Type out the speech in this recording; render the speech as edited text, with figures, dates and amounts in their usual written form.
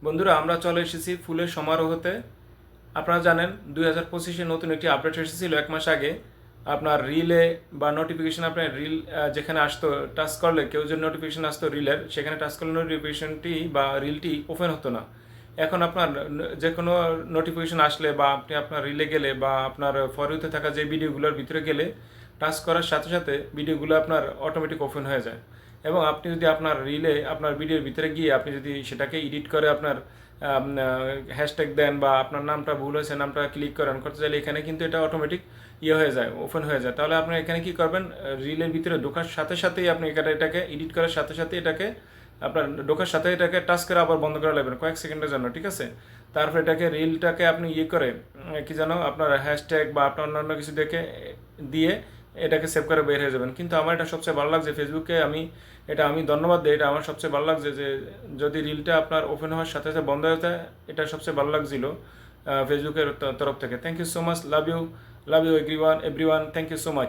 বন্ধুরা, আমরা চলে এসেছি ফুলের সমারোহতে। আপনারা জানেন 2025-এ নতুন একটি আপডেট এসেছিল এক মাস আগে। আপনার রিলে বা নোটিফিকেশন, আপনার রিল যেখানে আসতো, টাচ করলে কেউ যে নোটিফিকেশন আসতো রিলের, সেখানে টাচ করলে নোটিফিকেশনটি বা রিলটি ওপেন হতো না। এখন আপনার যে কোনো নোটিফিকেশন আসলে বা আপনি আপনার রিলে গেলে বা আপনার ফর ইউতে থাকা যে ভিডিওগুলোর ভিতরে গেলে টাচ করার সাথে সাথে ভিডিওগুলো আপনার অটোমেটিক ওপেন হয়ে যায়। এবং আপনি যদি আপনার রিলে আপনার ভিডিওর ভিতরে গিয়ে আপনি যদি সেটাকে এডিট করে আপনার হ্যাশট্যাগ দেন বা আপনার নামটা ভুল হয়েছে নামটা ক্লিক করেন করতে চাইলে এখানে কিন্তু এটা অটোমেটিক হয়ে যায়, ওপেন হয়ে যায়। তাহলে আপনি এখানে কি করবেন, রিলের ভিতরে ঢোকার সাথে সাথেই আপনি এটাকে এডিট করার সাথে সাথে এটাকে আপনার ঢোকার সাথে এটাকে টাচ করে আবার বন্ধ করে লাগবেন কয়েক সেকেন্ডের জন্য, ঠিক আছে? তারপর এটাকে রিলটাকে আপনি করে কি জানো আপনার হ্যাশট্যাগ বা আপনার অন্যান্য কিছু দেখে দিয়ে এটাকে সেভ করে বের হয়ে যাবেন। কিন্তু আমার এটা সবচেয়ে ভালো লাগছে ফেসবুকে, আমি ধন্যবাদ দিই। এটা আমার সবচেয়ে ভালো লাগছে যে যদি রিলটা আপনার ওপেন হওয়ার সাথে সাথে বন্ধ হয়ে যায়, এটা সবচেয়ে ভালো লাগছিল ফেসবুকের তরফ থেকে। Thank you so much, love you everyone, thank you so much.